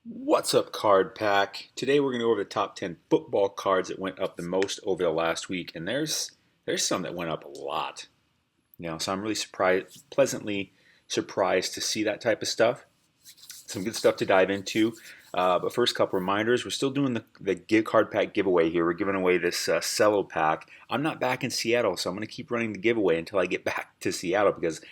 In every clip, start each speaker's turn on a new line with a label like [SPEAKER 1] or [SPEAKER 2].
[SPEAKER 1] What's up, Card Pack? Today we're going to go over the top 10 football cards that went up the most over the last week, and there's some that went up a lot. So I'm really pleasantly surprised to see that type of stuff. Some good stuff to dive into. But first, couple reminders: we're still doing the Card Pack giveaway here. We're giving away this Cello pack. I'm not back in Seattle, so I'm going to keep running the giveaway until I get back to Seattle because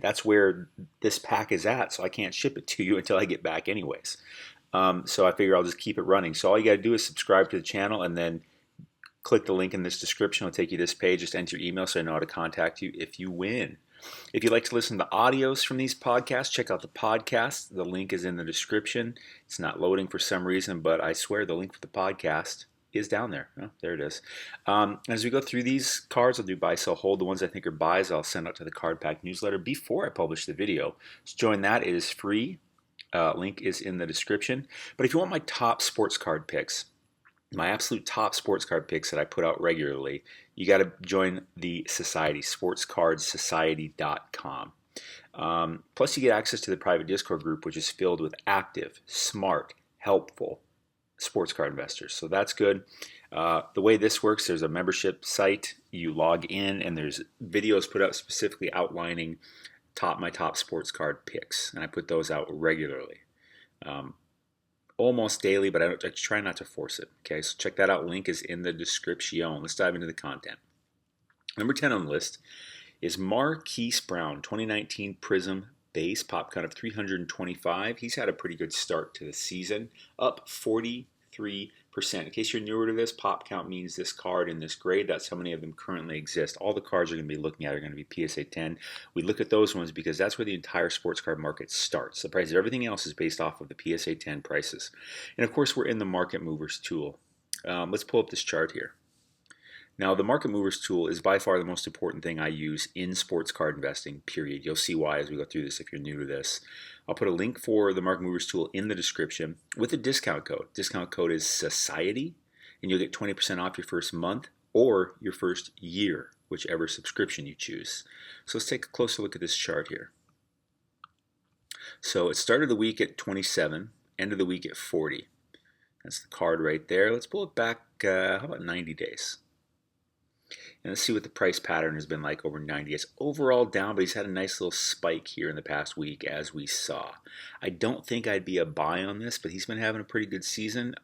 [SPEAKER 1] that's where this pack is at. So I can't ship it to you until I get back, anyways. So I figure I'll just keep it running. So all you got to do is subscribe to the channel and then click the link in this description. It'll take you to this page. Just enter your email so I know how to contact you if you win. If you'd like to listen to audios from these podcasts, check out the podcast. The link is in the description. It's not loading for some reason, but I swear the link for the podcast is down there. Oh, there it is. As we go through these cards, I'll do buy, sell, hold. The ones I think are buys, I'll send out to the Card Pack newsletter before I publish the video. So join that. It is free. Link is in the description. But if you want my top sports card picks, my absolute top sports card picks that I put out regularly, you got to join the society, sportscardsociety.com. Plus, you get access to the private Discord group, which is filled with active, smart, helpful sports card investors. So that's good. The way this works, there's a membership site. You log in, and there's videos put out specifically outlining my top sports card picks, and I put those out regularly. Almost daily, but I try not to force it. Okay, so check that out. Link is in the description. Let's dive into the content. Number 10 on the list is Marvin Brown, 2019 Prism base pop count of 325. He's had a pretty good start to the season, up 43%. In case you're newer to this, pop count means this card in this grade. That's how many of them currently exist. All the cards you're going to be looking at are going to be PSA 10. We look at those ones because that's where the entire sports card market starts. The price of everything else is based off of the PSA 10 prices. And of course, we're in the Market Movers tool. Let's pull up this chart here. Now, the Market Movers tool is by far the most important thing I use in sports card investing, period. You'll see why as we go through this if you're new to this. I'll put a link for the Market Movers tool in the description with a discount code. Discount code is SOCIETY, and you'll get 20% off your first month or your first year, whichever subscription you choose. So let's take a closer look at this chart here. So it started the week at 27, end of the week at 40. That's the card right there. Let's pull it back, how about 90 days? And let's see what the price pattern has been like over 90 days. Overall down, but he's had a nice little spike here in the past week, as we saw. I don't think I'd be a buy on this, but he's been having a pretty good season.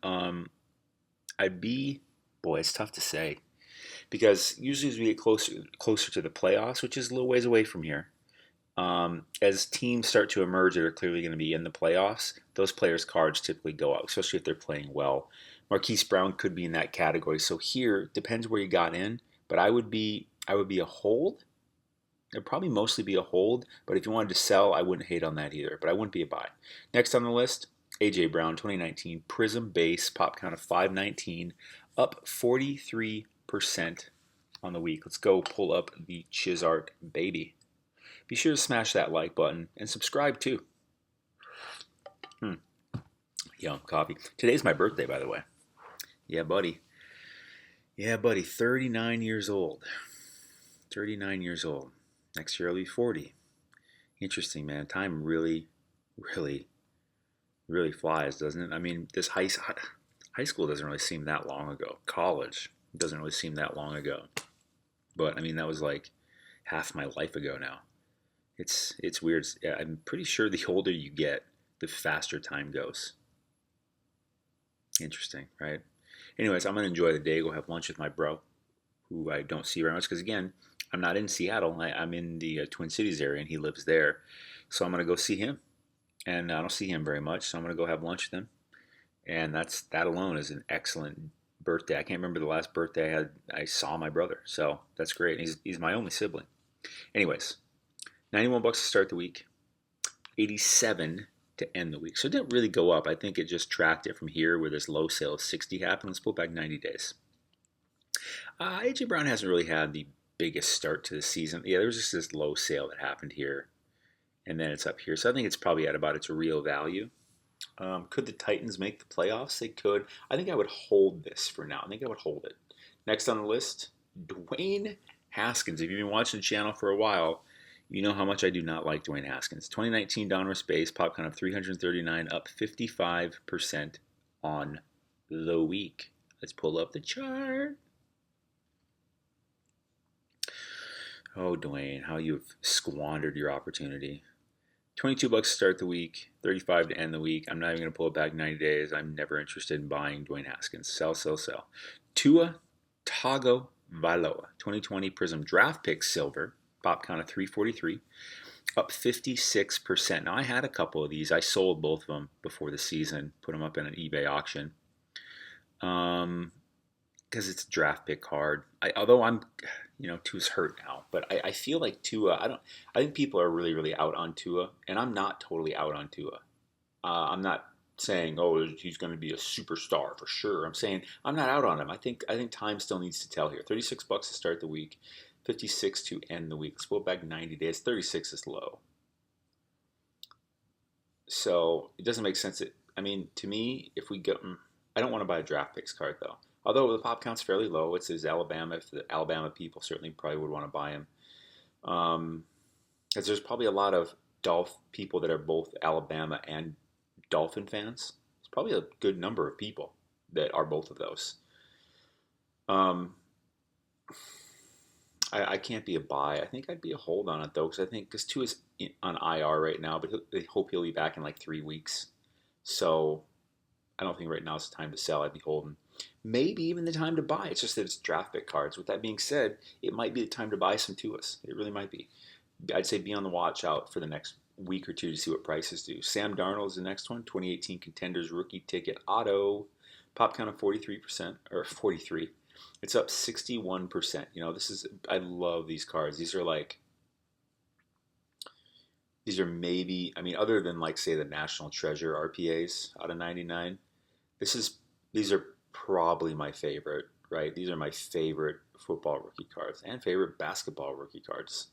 [SPEAKER 1] It's tough to say. Because usually as we get closer to the playoffs, which is a little ways away from here, as teams start to emerge that are clearly going to be in the playoffs, those players' cards typically go out, especially if they're playing well. Marvin Brown could be in that category. So here, depends where you got in. But I would be a hold. It'd probably mostly be a hold. But if you wanted to sell, I wouldn't hate on that either. But I wouldn't be a buy. Next on the list, A.J. Brown, 2019 Prism base pop count of 519, up 43% on the week. Let's go pull up the Chizart baby. Be sure to smash that like button and subscribe too. Yum, coffee. Today's my birthday, by the way. Yeah, buddy. 39 years old. 39 years old. Next year I'll be 40. Interesting, man. Time really, really, really flies, doesn't it? I mean, this high school doesn't really seem that long ago. College doesn't really seem that long ago. But, I mean, that was like half my life ago now. It's weird. I'm pretty sure the older you get, the faster time goes. Interesting, right? Anyways, I'm going to enjoy the day, go have lunch with my bro, who I don't see very much because, again, I'm not in Seattle. I'm in the Twin Cities area, and he lives there. So I'm going to go see him. And I don't see him very much, so I'm going to go have lunch with him. And that alone is an excellent birthday. I can't remember the last birthday I saw my brother. So that's great. And he's my only sibling. Anyways, $91 to start the week, $87 to end the week. So it didn't really go up. I think it just tracked it from here where this low sale of 60 happened. Let's pull back 90 days. A.J. Brown hasn't really had the biggest start to the season. Yeah, there was just this low sale that happened here, and then it's up here. So I think it's probably at about its real value. Could the Titans make the playoffs? They could. I think I would hold this for now. I think I would hold it. Next on the list, Dwayne Haskins. If you've been watching the channel for a while, You know how much I do not like Dwayne Haskins. 2019 Donruss base, pop count of 339, up 55% on the week. Let's pull up the chart. Oh, Dwayne, how you've squandered your opportunity. $22 to start the week, 35 to end the week. I'm not even going to pull it back 90 days. I'm never interested in buying Dwayne Haskins. Sell, sell, sell. Tua Tagovailoa, 2020 Prism draft pick silver, pop count of 343, up 56%. Now, I had a couple of these. I sold both of them before the season, put them up in an eBay auction. Because it's a draft pick card. Although I'm, Tua's hurt now, but I feel like Tua. I think people are really, really out on Tua, and I'm not totally out on Tua. I'm not saying, oh, he's going to be a superstar for sure. I'm saying I'm not out on him. I think time still needs to tell here. $36 to start the week, 56 to end the week. Let's go back 90 days. 36 is low, so it doesn't make sense. To me, if we go, I don't want to buy a draft picks card though. Although the pop count's fairly low, it says Alabama. If the Alabama people certainly probably would want to buy him, because there's probably a lot of people that are both Alabama and Dolphin fans. It's probably a good number of people that are both of those. I can't be a buy. I think I'd be a hold on it though, because Tua is on IR right now, but they hope he'll be back in like 3 weeks. So I don't think right now is the time to sell. I'd be holding. Maybe even the time to buy. It's just that it's draft pick cards. With that being said, it might be the time to buy some Tuas. It really might be. I'd say be on the watch out for the next week or two to see what prices do. Sam Darnold is the next one. 2018 Contenders rookie ticket auto. Pop count of 43%, or 43. It's up 61%. I love these cards. These are maybe, other than like say the National Treasure RPAs out of 99, these are probably my favorite, right? These are my favorite football rookie cards and favorite basketball rookie cards.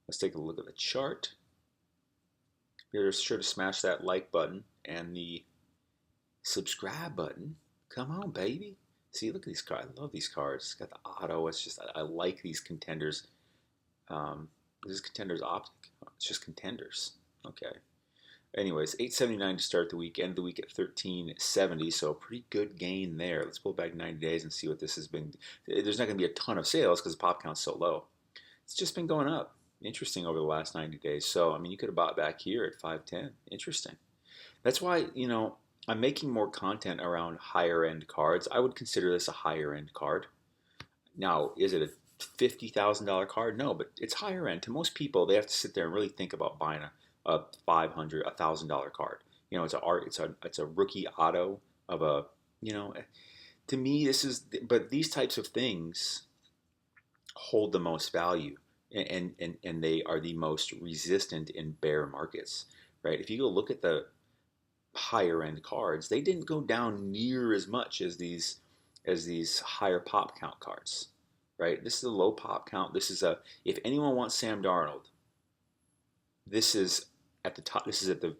[SPEAKER 1] Let's take a look at the chart. Be sure to smash that like button and the subscribe button. Come on, baby. See, look at these cards. I love these cards. It's got the auto. It's just, I like these Contenders. This is Contenders Optic. It's just Contenders. Okay. Anyways, $8.79 to start the week. End the week at $13.70, so a pretty good gain there. Let's pull back 90 days and see what this has been. There's not going to be a ton of sales because the pop count's so low. It's just been going up. Interesting over the last 90 days. So, you could have bought back here at 510. Interesting. That's why, I'm making more content around higher end cards. I would consider this a higher end card. Now, is it a $50,000 card? No, but it's higher end. To most people, they have to sit there and really think about buying a $500, $1,000 card. It's a rookie auto of a, to me, but these types of things hold the most value, and they are the most resistant in bear markets, right? If you go look at the higher end cards, they didn't go down near as much as these higher pop count cards, right? This is a low pop count. If anyone wants Sam Darnold, this is at the top. This is at the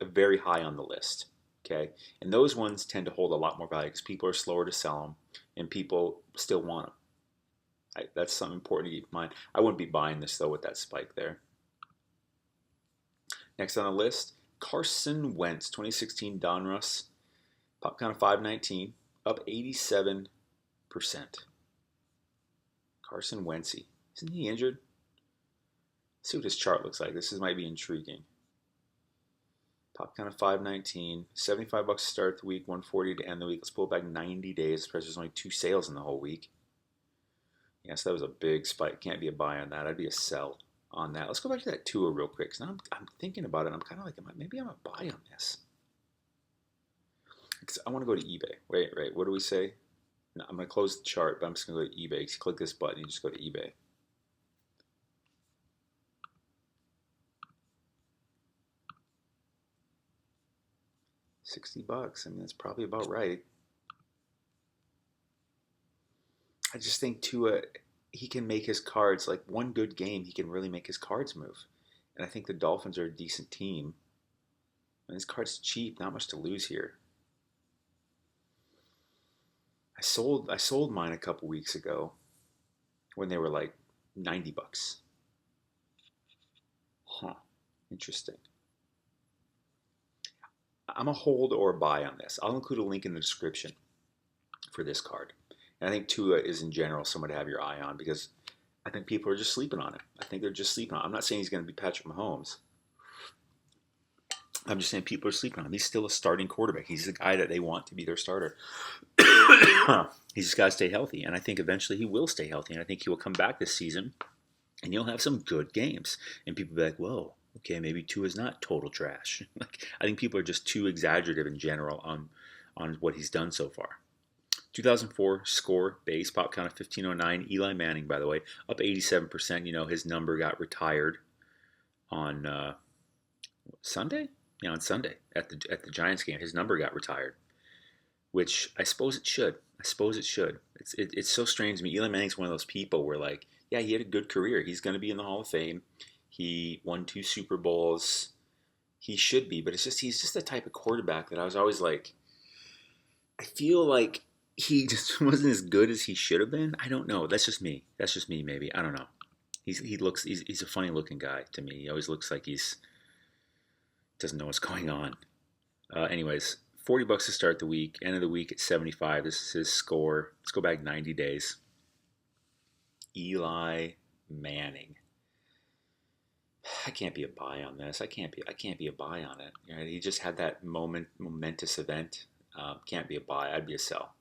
[SPEAKER 1] very high on the list. Okay, and those ones tend to hold a lot more value because people are slower to sell them, and people still want them. That's something important to keep in mind. I wouldn't be buying this though with that spike there. Next on the list, Carson Wentz, 2016 Donruss, pop count of 519, up 87%. Carson Wentz, isn't he injured? Let's see what his chart looks like. Might be intriguing. Pop count of 519, $75 to start the week, 140 to end the week. Let's pull it back 90 days. There's only 2 sales in the whole week. Yes, that was a big spike. Can't be a buy on that. I'd be a sell on that. Let's go back to that Tua real quick. Because now I'm thinking about it. I'm kind of like, maybe I'm a buy on this. I want to go to eBay. Wait. What do we say? No, I'm going to close the chart, but I'm just going to go to eBay. So click this button. You just go to eBay. $60. That's probably about right. I just think Tua, he can make his cards, like one good game, he can really make his cards move. And I think the Dolphins are a decent team. And his card's cheap, not much to lose here. I sold mine a couple weeks ago when they were like $90. Huh. Interesting. I'm a hold or a buy on this. I'll include a link in the description for this card. And I think Tua is in general someone to have your eye on because I think people are just sleeping on it. I think they're just sleeping on it. I'm not saying he's going to be Patrick Mahomes. I'm just saying people are sleeping on him. He's still a starting quarterback. He's the guy that they want to be their starter. He's just got to stay healthy. And I think eventually he will stay healthy. And I think he will come back this season and you'll have some good games. And people will be like, whoa, okay, maybe Tua is not total trash. I think people are just too exaggerative in general on what he's done so far. 2004 score base pop count of 1509. Eli Manning, by the way, up 87%. You know, his number got retired on Sunday. Yeah, on Sunday at the Giants game, his number got retired, which I suppose it should. It's so strange to me. Eli Manning's one of those people where like, yeah, he had a good career. He's going to be in the Hall of Fame. He won 2 Super Bowls. He should be, but he's just the type of quarterback that I was always like, I feel like he just wasn't as good as he should have been. I don't know. That's just me. Maybe. I don't know. He's a funny looking guy to me. He always looks like he's doesn't know what's going on. Anyways, $40 to start the week. End of the week at 75. This is his score. Let's go back 90 days. Eli Manning. I can't be a buy on this. I can't be a buy on it. You know, he just had that momentous event. Can't be a buy. I'd be a sell.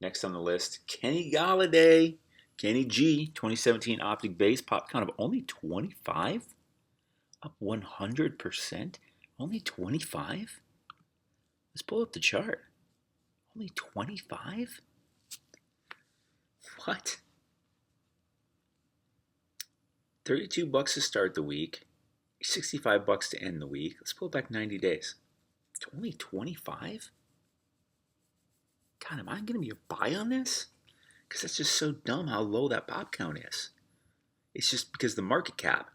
[SPEAKER 1] Next on the list, Kenny Galladay. Kenny G. 2017 optic base pop count of only 25. Up 100%. Only 25? Let's pull up the chart. Only 25? What? $32 to start the week. $65 to end the week. Let's pull it back 90 days. Only 25? God, am I going to be a buy on this? Because that's just so dumb how low that pop count is. It's just because the market cap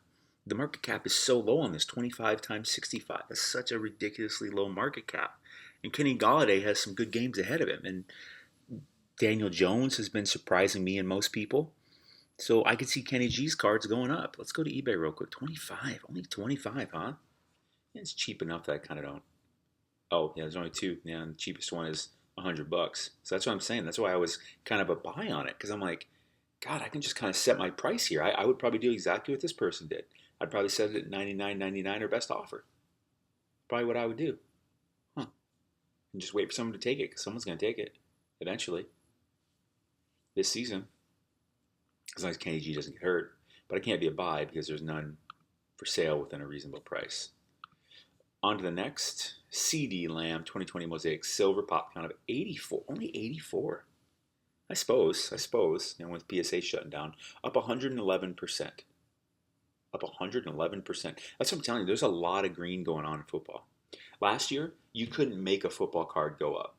[SPEAKER 1] is so low on this, 25 times 65. That's such a ridiculously low market cap. And Kenny Galladay has some good games ahead of him. And Daniel Jones has been surprising me and most people. So I could see Kenny G's cards going up. Let's go to eBay real quick. 25. Only 25, huh? Yeah, it's cheap enough that I kind of don't. Oh, yeah, there's only 2. Yeah, and the cheapest one is $100. So that's what I'm saying. That's why I was kind of a buy on it. Because I'm like, God, I can just kind of set my price here. I would probably do exactly what this person did. I'd probably set it at $99.99 or best offer. Probably what I would do. And just wait for someone to take it, because someone's going to take it eventually this season. As long as Kenny G doesn't get hurt. But I can't be a buy because there's none for sale within a reasonable price. On to the next. CD Lamb 2020 Mosaic Silver pop count of 84. Only 84. I suppose. You know, with PSA shutting down. Up 111%. Up 111%. That's what I'm telling you. There's a lot of green going on in football. Last year, you couldn't make a football card go up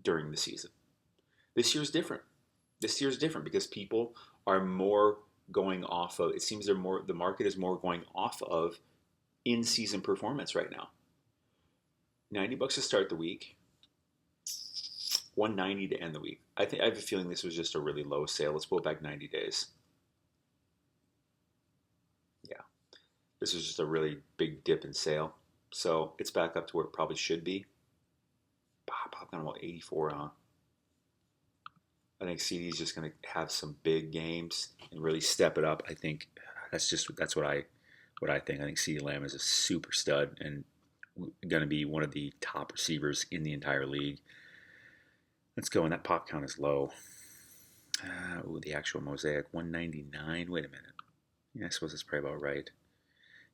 [SPEAKER 1] during the season. This year's different. Because people are more going off of, it seems the market is more going off of in-season performance right now. $90 to start the week, $190 to end the week. I have a feeling this was just a really low sale. Let's pull it back 90 days. Yeah, this was just a really big dip in sale. So it's back up to where it probably should be. Pop down about 84, huh? I think CD's just going to have some big games and really step it up. I think that's what I think. I think CD Lamb is a super stud and going to be one of the top receivers in the entire league. Let's go, and that pop count is low. The actual Mosaic 199. Wait a minute. Yeah, I suppose that's probably about right.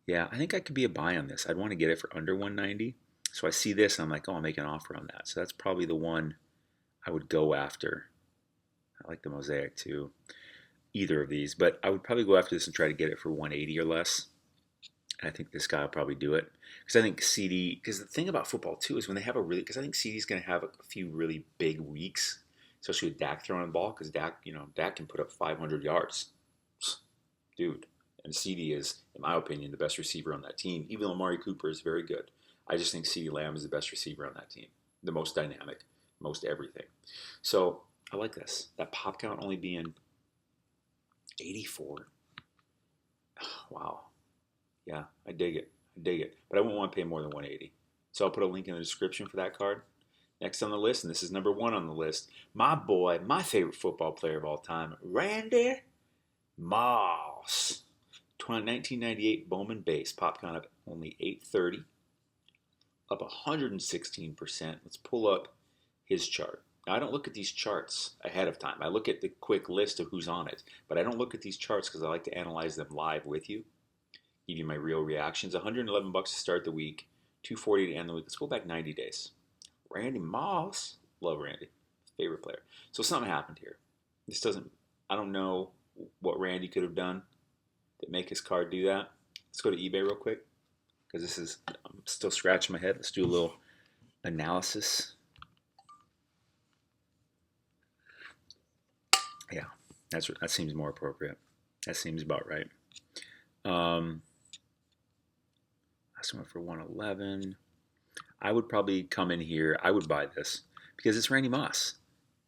[SPEAKER 1] Yeah, I think I could be a buy on this. I'd want to get it for under 190. So I see this, and I'm like, oh, I'll make an offer on that. So that's probably the one I would go after. I like the Mosaic too. Either of these, but I would probably go after this and try to get it for 180 or less. And I think this guy will probably do it. Because I think CD, because the thing about football too is when they have because I think CD's going to have a few really big weeks, especially with Dak throwing the ball, because Dak can put up 500 yards. Dude. And CD is, in my opinion, the best receiver on that team. Even though Amari Cooper is very good. I just think CD Lamb is the best receiver on that team. The most dynamic, most everything. So I like this. That pop count only being 84. Wow. Yeah, I dig it. I dig it. But I wouldn't want to pay more than 180. So I'll put a link in the description for that card. Next on the list, and this is number one on the list, my boy, my favorite football player of all time, Randy Moss. 1998 Bowman base, pop count of only 830, up 116%. Let's pull up his chart. Now, I don't look at these charts ahead of time. I look at the quick list of who's on it, but I don't look at these charts because I like to analyze them live with you, give you my real reactions. $111 to start the week, 240 to end the week. Let's go back 90 days. Randy Moss, love Randy, favorite player. So something happened here. This doesn't, I don't know what Randy could have done to make his card do that. Let's go to eBay real quick because this is, I'm still scratching my head. Let's do a little analysis. Yeah, that seems more appropriate. That seems about right. Last one for 111. I would probably come in here. I would buy this because it's Randy Moss.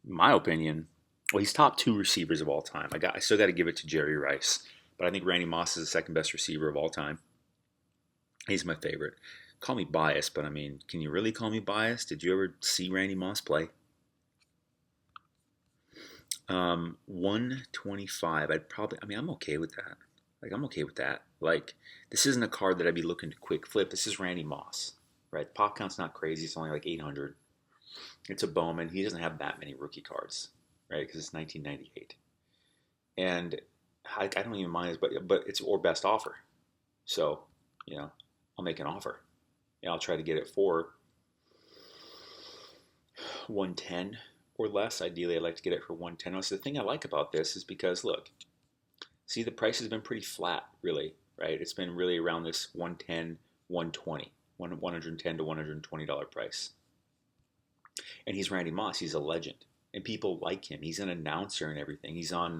[SPEAKER 1] In my opinion, well, he's top two receivers of all time. I still got to give it to Jerry Rice, but I think Randy Moss is the second best receiver of all time. He's my favorite. Call me biased, but I mean, can you really call me biased? Did you ever see Randy Moss play? 125. I'm okay with that. I'm okay with that. This isn't a card that I'd be looking to quick flip. This is Randy Moss, right? Pop count's not crazy. It's only like 800. It's a Bowman. He doesn't have that many rookie cards, right? Because it's 1998. And I don't even mind, but it's or best offer. So, I'll make an offer. And I'll try to get it for 110 or less. Ideally, I'd like to get it for 110. So the thing I like about this is because, look, see, the price has been pretty flat, really, right? It's been really around this 110, 120, $110 to $120 price. And he's Randy Moss. He's a legend. And people like him. He's an announcer and everything. He's on,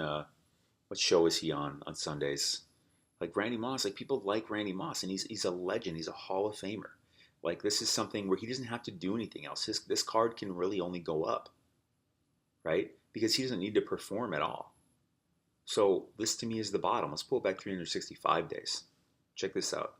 [SPEAKER 1] what show is he on Sundays? Like Randy Moss, people like Randy Moss. And he's a legend. He's a Hall of Famer. This is something where he doesn't have to do anything else. This card can really only go up, right? Because he doesn't need to perform at all. So this to me is the bottom. Let's pull it back 365 days. Check this out.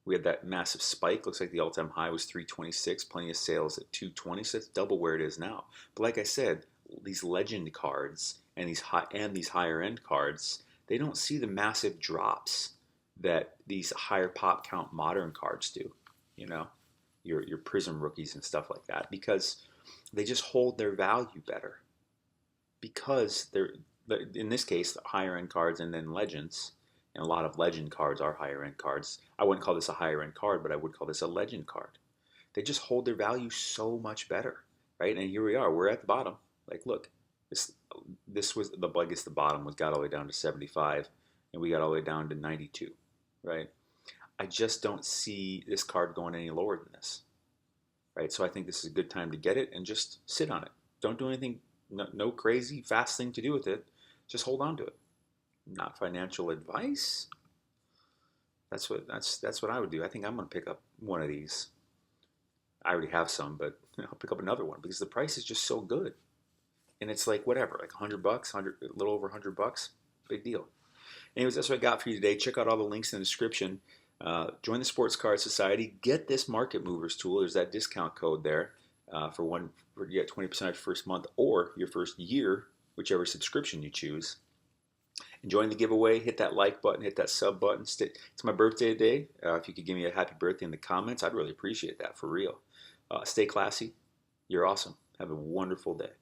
[SPEAKER 1] We had that massive spike. Looks like the all-time high was 326. Plenty of sales at 220. So that's double where it is now. But like I said, these legend cards and these higher end cards, they don't see the massive drops that these higher pop count modern cards do. Your Prism rookies and stuff like that, because they just hold their value better. Because they're, in this case, the higher end cards and then legends, and a lot of legend cards are higher end cards. I wouldn't call this a higher end card, but I would call this a legend card. They just hold their value so much better, right? And here we are. We're at the bottom. Look, this was the biggest. The bottom got all the way down to 75, and we got all the way down to 92, right? I just don't see this card going any lower than this, right? So I think this is a good time to get it and just sit on it. Don't do anything. No crazy fast thing to do with it. Just hold on to it. Not financial advice. That's what I would do. I think I'm going to pick up one of these. I already have some, but I'll pick up another one because the price is just so good. And it's whatever, $100, a little over $100, big deal. Anyways, that's what I got for you today. Check out all the links in the description. Join the Sports Card Society. Get this Market Movers tool. There's that discount code there you get 20% off your first month or your first year, whichever subscription you choose. And join the giveaway. Hit that like button. Hit that sub button. It's my birthday today. If you could give me a happy birthday in the comments, I'd really appreciate that, for real. Stay classy. You're awesome. Have a wonderful day.